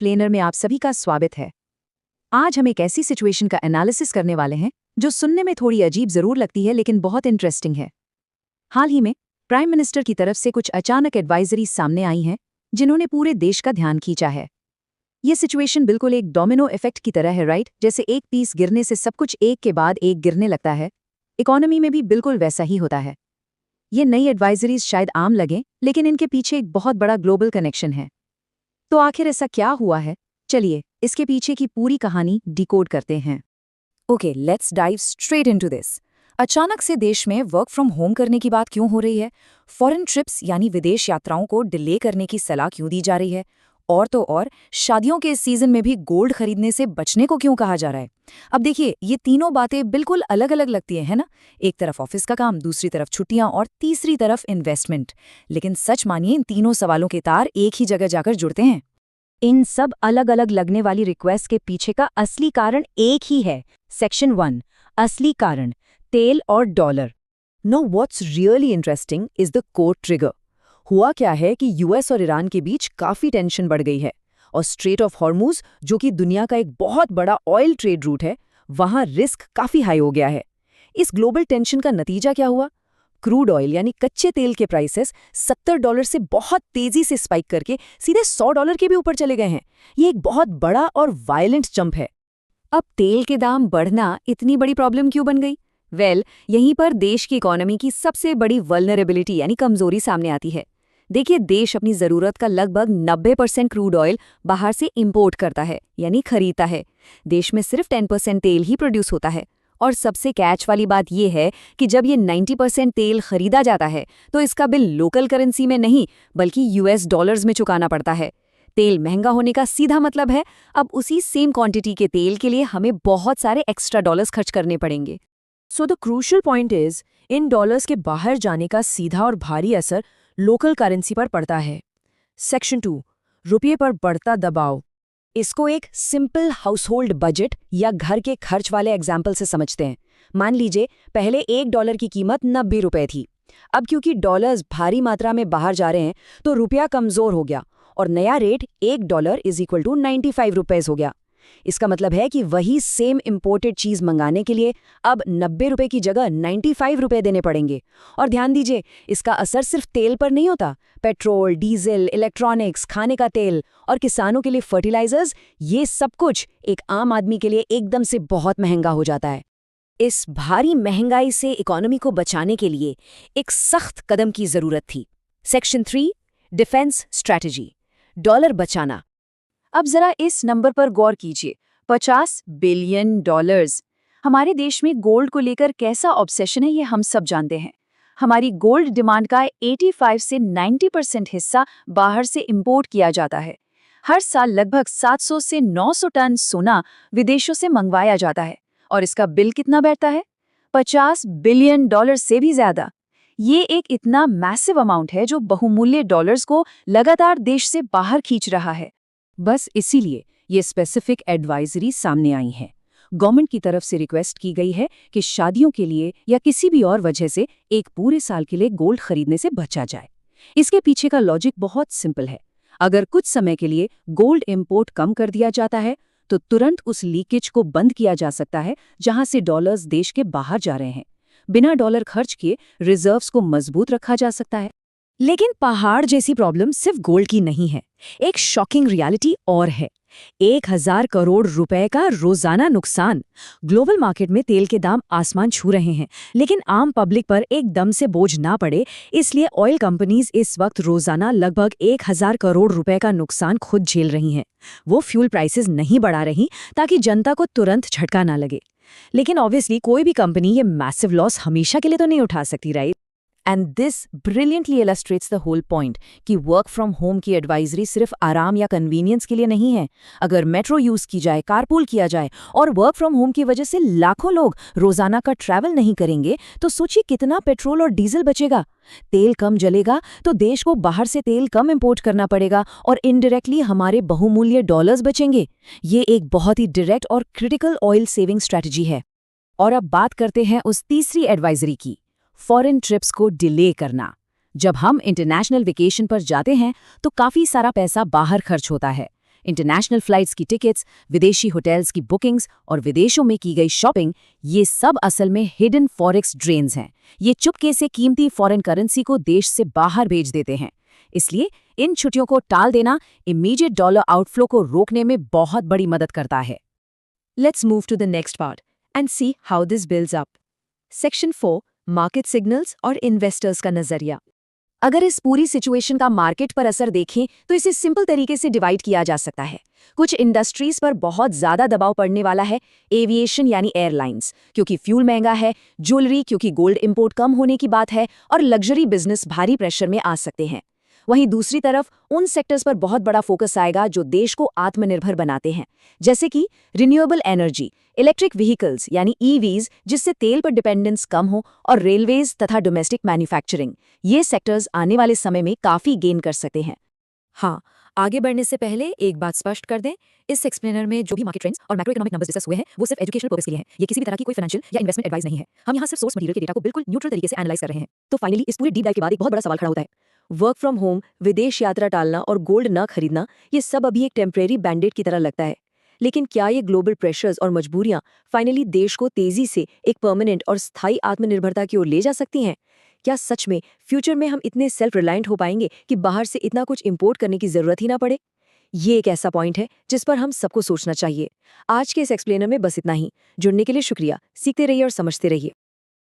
Explainer में आप सभी का स्वागत है। आज हम एक ऐसी सिचुएशन का एनालिसिस करने वाले हैं जो सुनने में थोड़ी अजीब जरूर लगती है लेकिन बहुत इंटरेस्टिंग है। हाल ही में प्राइम मिनिस्टर की तरफ से कुछ अचानक एडवाइजरीज सामने आई हैं जिन्होंने पूरे देश का ध्यान खींचा है। ये सिचुएशन बिल्कुल एक डोमिनो इफेक्ट की तरह है, राइट? जैसे एक पीस गिरने से सब कुछ एक के बाद एक गिरने लगता है। इकोनॉमी में भी बिल्कुल वैसा ही होता है। ये नई एडवाइजरीज शायद आम लगें, लेकिन इनके पीछे एक बहुत बड़ा ग्लोबल कनेक्शन है। तो आखिर ऐसा क्या हुआ है? चलिए इसके पीछे की पूरी कहानी डिकोड करते हैं। Okay, let's dive straight into this. अचानक से देश में वर्क फ्रॉम होम करने की बात क्यों हो रही है? फॉरेन ट्रिप्स यानी विदेश यात्राओं को डिले करने की सलाह क्यों दी जा रही है? और तो और शादियों के इस सीजन में भी गोल्ड खरीदने से बचने को क्यों कहा जा रहा है? अब देखिए, ये तीनों बातें बिल्कुल अलग अलग लगती है ना? एक तरफ ऑफिस का काम, दूसरी तरफ छुट्टियां और तीसरी तरफ इन्वेस्टमेंट। लेकिन सच मानिए, इन तीनों सवालों के तार एक ही जगह जाकर जुड़ते हैं। इन सब अलग अलग लगने वाली रिक्वेस्ट के पीछे का असली कारण एक ही है। सेक्शन 1, असली कारण, तेल और dollar. No, what's really interesting is the core trigger. हुआ क्या है कि यूएस और ईरान के बीच काफी टेंशन बढ़ गई है और स्ट्रेट ऑफ हॉर्मुज, जो कि दुनिया का एक बहुत बड़ा ऑयल ट्रेड रूट है, वहां रिस्क काफी हाई हो गया है। इस ग्लोबल टेंशन का नतीजा क्या हुआ? क्रूड ऑयल यानी कच्चे तेल के प्राइसेस $70 से बहुत तेजी से स्पाइक करके सीधे $100 के भी ऊपर चले गए हैं। ये एक बहुत बड़ा और वायलेंट जंप है। अब तेल के दाम बढ़ना इतनी बड़ी प्रॉब्लम क्यों बन गई? यहीं पर देश की इकोनॉमी की सबसे बड़ी वल्नरेबिलिटी यानी कमजोरी सामने आती है। देखिए, देश अपनी जरूरत का लगभग 90% क्रूड ऑयल बाहर से इंपोर्ट करता है यानी खरीदता है। देश में सिर्फ 10% तेल ही प्रोड्यूस होता है। और सबसे कैच वाली बात यह है कि जब ये 90% तेल खरीदा जाता है तो इसका बिल लोकल करेंसी में नहीं बल्कि यूएस डॉलर्स में चुकाना पड़ता है। तेल महंगा होने का सीधा मतलब है अब उसी सेम क्वांटिटी के तेल के लिए हमें बहुत सारे एक्स्ट्रा डॉलर्स खर्च करने पड़ेंगे। So the crucial point is, in dollars के बाहर जाने का सीधा और भारी असर लोकल करेंसी पर पड़ता है। सेक्शन 2, रुपये पर बढ़ता दबाव। इसको एक सिंपल हाउसहोल्ड बजट या घर के खर्च वाले एग्जाम्पल से समझते हैं। मान लीजिए, पहले $1 की कीमत 90 रुपए थी। अब क्योंकि डॉलर्स भारी मात्रा में बाहर जा रहे हैं तो रुपया कमजोर हो गया और नया रेट $1 = 95 रुपए हो गया। इसका मतलब है कि वही सेम इंपोर्टेड चीज मंगाने के लिए अब 90 रुपए की जगह 95 रुपए देने पड़ेंगे। और ध्यान दीजिए, इसका असर सिर्फ तेल पर नहीं होता। पेट्रोल, डीजल, इलेक्ट्रॉनिक्स, खाने का तेल और किसानों के लिए फर्टिलाइजर्स, ये सब कुछ एक आम आदमी के लिए एकदम से बहुत महंगा हो जाता है। इस भारी महंगाई से इकोनॉमी को बचाने के लिए एक सख्त कदम की जरूरत थी। सेक्शन 3, डिफेंस स्ट्रैटेजी, डॉलर बचाना। अब जरा इस नंबर पर गौर कीजिए, $50 बिलियन। हमारे देश में गोल्ड को लेकर कैसा ऑब्सेशन है ये हम सब जानते हैं। हमारी गोल्ड डिमांड का 85 से 90% हिस्सा बाहर से इंपोर्ट किया जाता है। हर साल लगभग 700 से 900 टन सोना विदेशों से मंगवाया जाता है और इसका बिल कितना बैठता है? $50 बिलियन से भी ज्यादा। ये एक इतना मैसिव अमाउंट है जो बहुमूल्य डॉलर्स को लगातार देश से बाहर खींच रहा है। बस इसीलिए ये स्पेसिफिक एडवाइजरी सामने आई है। गवर्नमेंट की तरफ से रिक्वेस्ट की गई है कि शादियों के लिए या किसी भी और वजह से एक पूरे साल के लिए गोल्ड खरीदने से बचा जाए। इसके पीछे का लॉजिक बहुत सिंपल है। अगर कुछ समय के लिए गोल्ड इंपोर्ट कम कर दिया जाता है तो तुरंत उस लीकेज को बंद किया जा सकता है जहां से डॉलर्स देश के बाहर जा रहे हैं। बिना डॉलर खर्च किए रिजर्व्स को मजबूत रखा जा सकता है। लेकिन पहाड़ जैसी प्रॉब्लम सिर्फ गोल्ड की नहीं है। एक शॉकिंग रियलिटी और है। 1000 करोड़ रुपए का रोजाना नुकसान। ग्लोबल मार्केट में तेल के दाम आसमान छू रहे हैं, लेकिन आम पब्लिक पर एकदम से बोझ ना पड़े इसलिए ऑयल कंपनीज इस वक्त रोजाना लगभग 1000 करोड़ रुपए का नुकसान खुद झेल रही हैं। वो फ्यूल प्राइसेस नहीं बढ़ा रही ताकि जनता को तुरंत झटका ना लगे। लेकिन ऑब्वियसली कोई भी कंपनी ये मैसिव लॉस हमेशा के लिए तो नहीं उठा सकती, right? And this brilliantly illustrates the whole point कि वर्क फ्रॉम होम की एडवाइजरी सिर्फ आराम या कन्वीनियंस के लिए नहीं है। अगर मेट्रो यूज की जाए, कारपूल किया जाए और वर्क फ्रॉम होम की वजह से लाखों लोग रोजाना का ट्रैवल नहीं करेंगे तो सोचिए कितना पेट्रोल और डीजल बचेगा। तेल कम जलेगा तो देश को बाहर से तेल कम इंपोर्ट करना पड़ेगा और इनडायरेक्टली हमारे बहुमूल्य डॉलर्स बचेंगे। ये एक बहुत ही डायरेक्ट और क्रिटिकल ऑयल सेविंग स्ट्रैटेजी है। और अब बात करते हैं उस तीसरी एडवाइजरी की, फॉरेन ट्रिप्स को डिले करना। जब हम इंटरनेशनल वेकेशन पर जाते हैं तो काफी सारा पैसा बाहर खर्च होता है, इंटरनेशनल फ्लाइट्स की टिकट्स, विदेशी होटल्स की बुकिंग्स और विदेशों में की गई शॉपिंग, ये सब असल में हिडन फॉरेक्स ड्रेन्स हैं। ये चुपके से कीमती फॉरेन करेंसी को देश से बाहर भेज देते हैं। इसलिए इन छुट्टियों को टाल देना इमीडिएट डॉलर आउटफ्लो को रोकने में बहुत बड़ी मदद करता है। Let's move to the next part and see how this builds up. Section 4 market signals और इन्वेस्टर्स का नजरिया। अगर इस पूरी सिचुएशन का मार्केट पर असर देखें तो इसे सिंपल तरीके से डिवाइड किया जा सकता है। कुछ इंडस्ट्रीज पर बहुत ज्यादा दबाव पड़ने वाला है, एविएशन यानी एयरलाइंस क्योंकि फ्यूल महंगा है, ज्वेलरी क्योंकि गोल्ड इंपोर्ट कम होने की बात है, और लग्जरी बिजनेस भारी प्रेशर में आ सकते हैं। वहीं दूसरी तरफ उन सेक्टर्स पर बहुत बड़ा फोकस आएगा जो देश को आत्मनिर्भर बनाते हैं, जैसे कि रिन्यूएबल एनर्जी, इलेक्ट्रिक व्हीकल्स यानी ईवीज जिससे तेल पर डिपेंडेंस कम हो, और रेलवेज तथा डोमेस्टिक मैन्युफैक्चरिंग। ये सेक्टर्स आने वाले समय में काफी गेन कर सकते हैं। हाँ, आगे बढ़ने से पहले एक बात स्पष्ट कर दें, इस एक्सप्लेनर में जो भी मार्केट ट्रेंड्स और मैक्रो इकोनॉमिक नंबर्स डिस्कस हुए हैं वो सिर्फ एजुकेशनल पर्पस के लिए हैं। ये किसी भी तरह की कोई फाइनेंशियल या इन्वेस्टमेंट एडवाइस नहीं है। हम यहाँ सिर्फ सोर्स मटेरियल के डेटा को बिल्कुल न्यूट्रल तरीके से एनालाइज कर रहे हैं। तो फाइनली इस पूरी डीप डाइव के बाद एक बहुत बड़ा सवाल खड़ा होता है, वर्क फ्रॉम होम, विदेश यात्रा टालना और गोल्ड न खरीदना, ये सब अभी एक टेम्परेरी बैंडेड की तरह लगता है। लेकिन क्या ये ग्लोबल प्रेशर्स और मजबूरियां फाइनली देश को तेजी से एक परमानेंट और स्थायी आत्मनिर्भरता की ओर ले जा सकती हैं? क्या सच में फ्यूचर में हम इतने सेल्फ रिलायंट हो पाएंगे कि बाहर से इतना कुछ इंपोर्ट करने की जरूरत ही ना पड़े? ये एक ऐसा पॉइंट है जिस पर हम सबको सोचना चाहिए। आज के इस एक्सप्लेनर में बस इतना ही। जुड़ने के लिए शुक्रिया। सीखते रहिए और समझते रहिए।